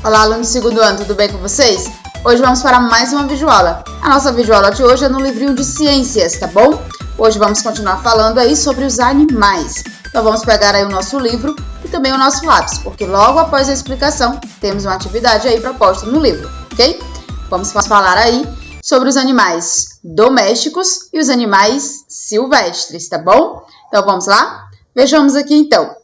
Olá, alunos do segundo ano, tudo bem com vocês? Hoje vamos para mais uma videoaula. A nossa videoaula de hoje é no livrinho de ciências, tá bom? Hoje vamos continuar falando aí sobre os animais. Então vamos pegar aí o nosso livro e também o nosso lápis, porque logo após a explicação temos uma atividade aí proposta no livro, ok? Vamos falar aí sobre os animais domésticos e os animais silvestres, tá bom? Então vamos lá? Vejamos aqui então.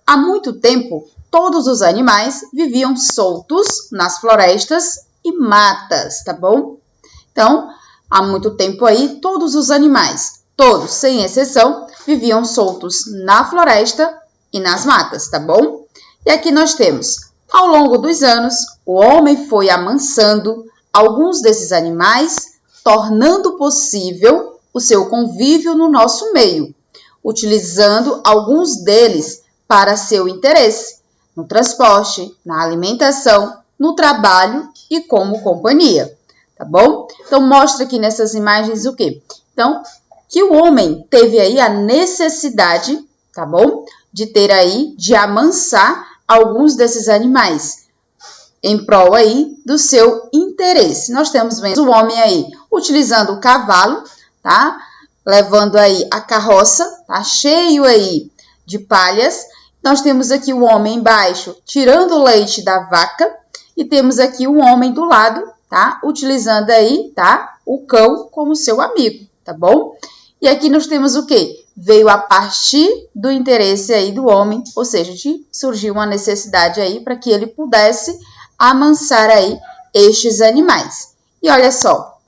Há muito tempo, todos os animais viviam soltos nas florestas e matas, tá bom? Então, há muito tempo aí, todos os animais, todos, sem exceção, viviam soltos na floresta e nas matas, tá bom? E aqui nós temos, ao longo dos anos, o homem foi amansando alguns desses animais, tornando possível o seu convívio no nosso meio, utilizando alguns deles para seu interesse, no transporte, na alimentação, no trabalho e como companhia, tá bom? Então, mostra aqui nessas imagens o quê? Então, que o homem teve aí a necessidade, tá bom? De amansar alguns desses animais, em prol aí do seu interesse. Nós temos vendo o homem aí utilizando o cavalo, tá? Levando aí a carroça, tá? Cheio aí de palhas. Nós temos aqui o homem embaixo tirando o leite da vaca e temos aqui um homem do lado, tá? Utilizando aí, tá? O cão como seu amigo, tá bom? E aqui nós temos o quê? Veio a partir do interesse aí do homem, ou seja, surgiu uma necessidade aí para que ele pudesse amansar aí estes animais. E olha só,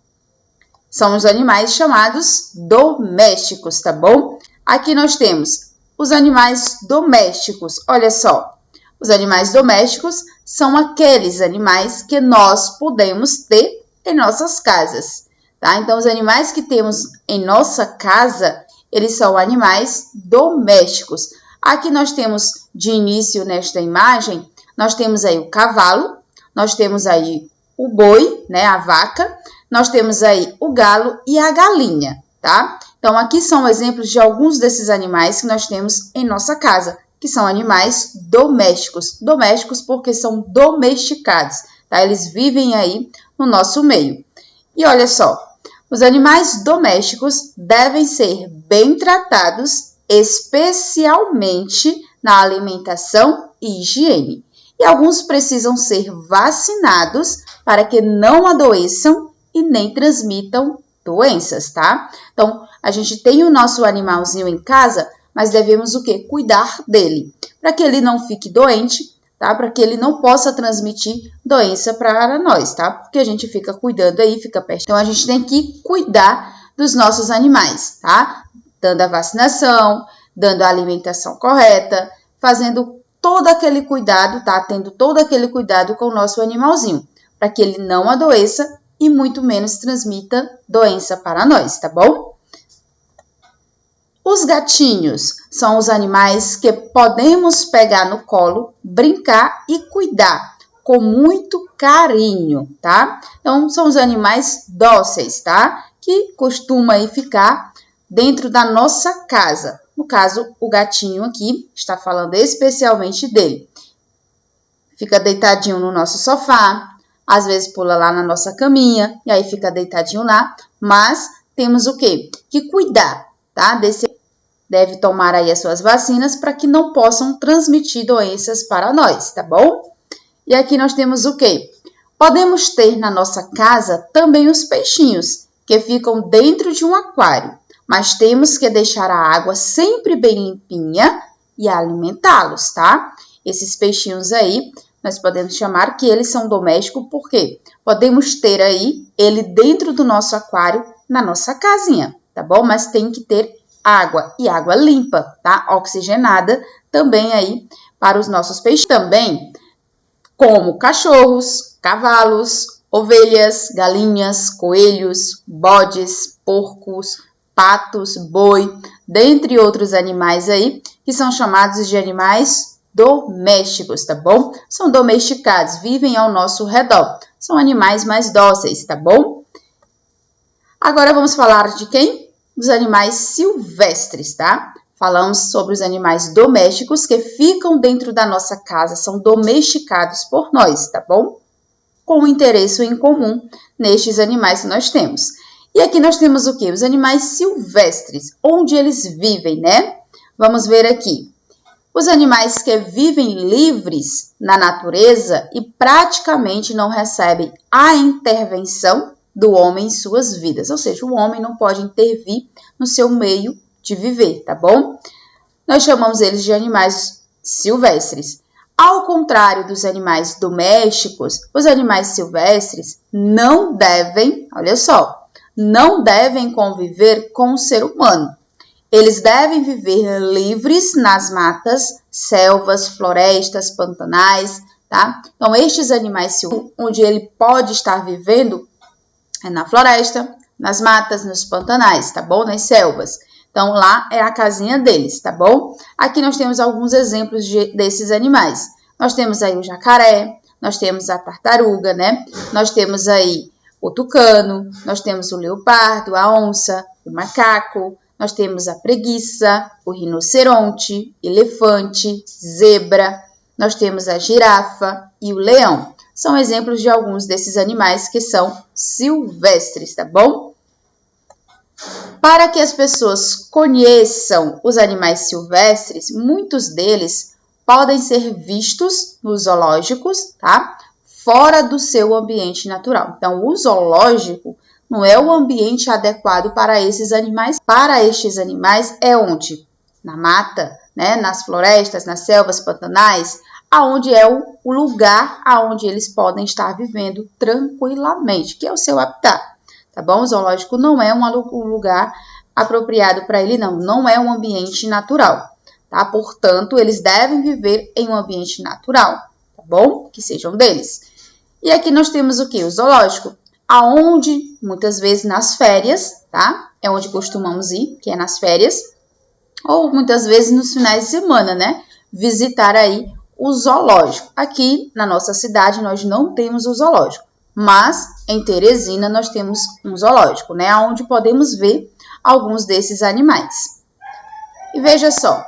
são os animais chamados domésticos, tá bom? Aqui nós temos os animais domésticos, olha só, os animais domésticos são aqueles animais que nós podemos ter em nossas casas, tá? Então, os animais que temos em nossa casa, eles são animais domésticos. Aqui nós temos, de início nesta imagem, nós temos aí o cavalo, nós temos aí o boi, né, a vaca, nós temos aí o galo e a galinha, tá? Então, aqui são exemplos de alguns desses animais que nós temos em nossa casa, que são animais domésticos. Domésticos porque são domesticados, tá? Eles vivem aí no nosso meio. E olha só, os animais domésticos devem ser bem tratados, especialmente na alimentação e higiene. E alguns precisam ser vacinados para que não adoeçam e nem transmitam doenças, tá? Então, a gente tem o nosso animalzinho em casa, mas devemos o quê? Cuidar dele, para que ele não fique doente, tá? Para que ele não possa transmitir doença para nós, tá? Porque a gente fica cuidando aí, fica perto. Então, a gente tem que cuidar dos nossos animais, tá? Dando a vacinação, dando a alimentação correta, fazendo todo aquele cuidado, tá? Tendo todo aquele cuidado com o nosso animalzinho, para que ele não adoeça e muito menos transmita doença para nós, tá bom? Os gatinhos são os animais que podemos pegar no colo, brincar e cuidar com muito carinho, tá? Então, são os animais dóceis, tá? Que costumam aí ficar dentro da nossa casa. No caso, o gatinho aqui está falando especialmente dele. Fica deitadinho no nosso sofá, às vezes pula lá na nossa caminha e aí fica deitadinho lá, mas temos o quê? Que cuidar, tá? Deve tomar aí as suas vacinas para que não possam transmitir doenças para nós, tá bom? E aqui nós temos o quê? Podemos ter na nossa casa também os peixinhos, que ficam dentro de um aquário, mas temos que deixar a água sempre bem limpinha e alimentá-los, tá? Esses peixinhos aí, nós podemos chamar que eles são domésticos, porque podemos ter aí ele dentro do nosso aquário, na nossa casinha, tá bom? Mas tem que ter água, e água limpa, tá? Oxigenada também aí para os nossos peixes. Também, como cachorros, cavalos, ovelhas, galinhas, coelhos, bodes, porcos, patos, boi, dentre outros animais aí, que são chamados de animais domésticos, tá bom? São domesticados, vivem ao nosso redor. São animais mais dóceis, tá bom? Agora vamos falar de quem? Dos animais silvestres, tá? Falamos sobre os animais domésticos que ficam dentro da nossa casa, são domesticados por nós, tá bom? Com um interesse em comum nestes animais que nós temos. E aqui nós temos o quê? Os animais silvestres, onde eles vivem, né? Vamos ver aqui. Os animais que vivem livres na natureza e praticamente não recebem a intervenção do homem em suas vidas. Ou seja, o homem não pode intervir no seu meio de viver, tá bom? Nós chamamos eles de animais silvestres. Ao contrário dos animais domésticos, os animais silvestres não devem, olha só, não devem conviver com o ser humano. Eles devem viver livres nas matas, selvas, florestas, pantanais, tá? Então, estes animais silvestres, onde ele pode estar vivendo é na floresta, nas matas, nos pantanais, tá bom? Nas selvas. Então, lá é a casinha deles, tá bom? Aqui nós temos alguns exemplos desses animais. Nós temos aí o jacaré, nós temos a tartaruga, né? Nós temos aí o tucano, nós temos o leopardo, a onça, o macaco, nós temos a preguiça, o rinoceronte, elefante, zebra, nós temos a girafa e o leão. São exemplos de alguns desses animais que são silvestres, tá bom? Para que as pessoas conheçam os animais silvestres, muitos deles podem ser vistos nos zoológicos, tá? Fora do seu ambiente natural. Então, o zoológico não é o ambiente adequado para esses animais. Para estes animais é onde? Na mata, né? Nas florestas, nas selvas, pantanais, aonde é o lugar aonde eles podem estar vivendo tranquilamente, que é o seu habitat, tá bom? O zoológico não é um lugar apropriado para ele, não é um ambiente natural, tá? Portanto, eles devem viver em um ambiente natural, tá bom? Que sejam deles. E aqui nós temos o quê? O zoológico, aonde muitas vezes nas férias, tá? É onde costumamos ir, que é nas férias, ou muitas vezes nos finais de semana, né? Visitar aí o zoológico. Aqui na nossa cidade nós não temos o zoológico, mas em Teresina nós temos um zoológico, né? Onde podemos ver alguns desses animais. E veja só,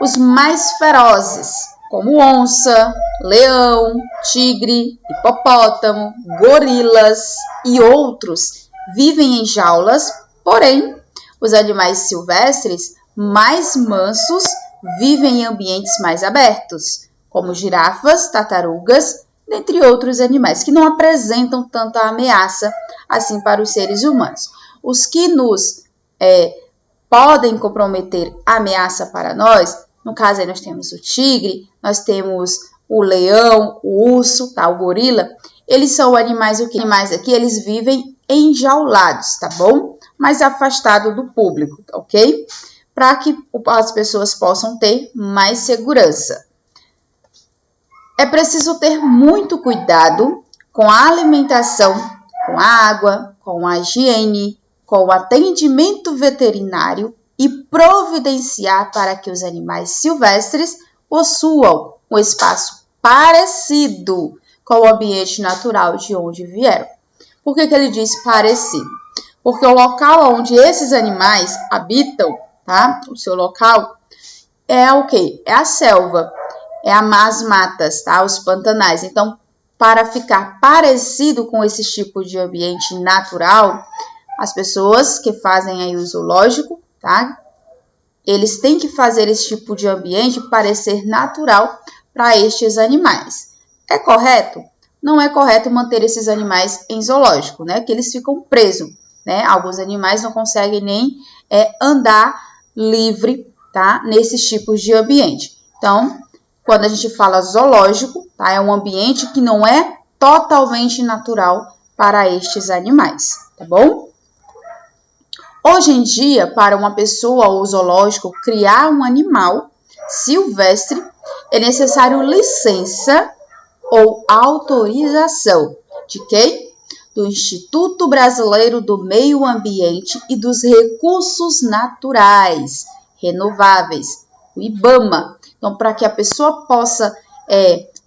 os mais ferozes, como onça, leão, tigre, hipopótamo, gorilas e outros, vivem em jaulas, porém, os animais silvestres mais mansos vivem em ambientes mais abertos, como girafas, tartarugas, dentre outros animais, que não apresentam tanta ameaça assim para os seres humanos. Os que nos podem comprometer ameaça para nós, no caso aí nós temos o tigre, nós temos o leão, o urso, tá? O gorila, eles são animais, o que animais aqui, eles vivem enjaulados, tá bom? Mas afastado do público, ok? Para que as pessoas possam ter mais segurança. É preciso ter muito cuidado com a alimentação, com a água, com a higiene, com o atendimento veterinário e providenciar para que os animais silvestres possuam um espaço parecido com o ambiente natural de onde vieram. Por que ele diz parecido? Porque o local onde esses animais habitam, tá? O seu local é o quê? É a selva, é as matas, tá? Os pantanais. Então, para ficar parecido com esse tipo de ambiente natural, as pessoas que fazem aí o zoológico, tá? Eles têm que fazer esse tipo de ambiente parecer natural para estes animais. É correto? Não é correto manter esses animais em zoológico, né? Que eles ficam presos, né? Alguns animais não conseguem nem andar livre, tá? Nesses tipos de ambiente. Então, quando a gente fala zoológico, tá? É um ambiente que não é totalmente natural para estes animais, tá bom? Hoje em dia, para uma pessoa ou zoológico criar um animal silvestre, é necessário licença ou autorização de quem? Do Instituto Brasileiro do Meio Ambiente e dos Recursos Naturais Renováveis, o IBAMA. Então, para que a pessoa possa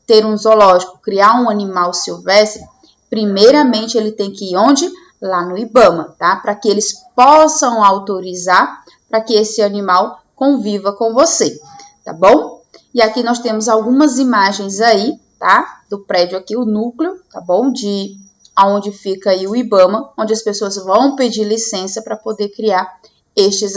ter um zoológico, criar um animal silvestre, primeiramente ele tem que ir onde? Lá no IBAMA, tá? Para que eles possam autorizar para que esse animal conviva com você, tá bom? E aqui nós temos algumas imagens aí, tá? Do prédio aqui, o núcleo, tá bom? De onde fica aí o IBAMA, onde as pessoas vão pedir licença para poder criar estes.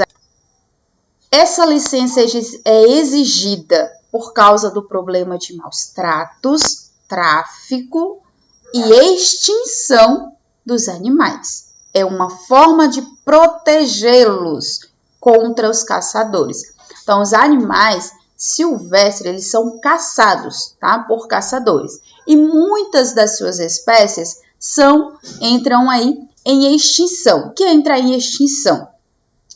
Essa licença é exigida por causa do problema de maus tratos, tráfico e extinção dos animais. É uma forma de protegê-los contra os caçadores. Então, os animais silvestres, eles são caçados, tá? Por caçadores. E muitas das suas espécies entram aí em extinção. O que é entrar em extinção?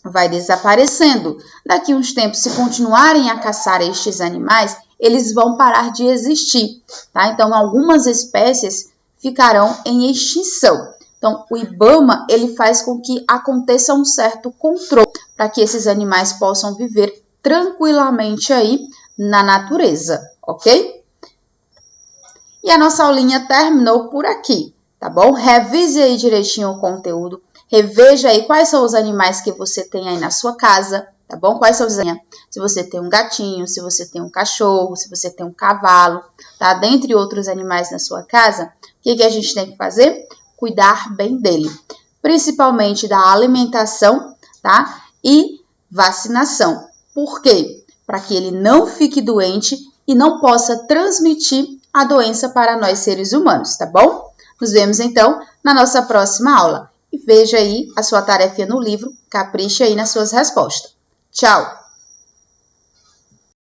Vai desaparecendo. Daqui a uns tempos, se continuarem a caçar estes animais, eles vão parar de existir, tá? Então, algumas espécies ficarão em extinção. Então, o IBAMA, ele faz com que aconteça um certo controle para que esses animais possam viver tranquilamente aí na natureza, ok? E a nossa aulinha terminou por aqui, tá bom? Revise aí direitinho o conteúdo, reveja aí quais são os animais que você tem aí na sua casa, tá bom? Quais são os animais? Se você tem um gatinho, se você tem um cachorro, se você tem um cavalo, tá? Dentre outros animais na sua casa, o que a gente tem que fazer? Cuidar bem dele, principalmente da alimentação, tá? E vacinação. Por quê? Para que ele não fique doente e não possa transmitir a doença para nós seres humanos, tá bom? Nos vemos então na nossa próxima aula. E veja aí a sua tarefa no livro, capriche aí nas suas respostas. Tchau!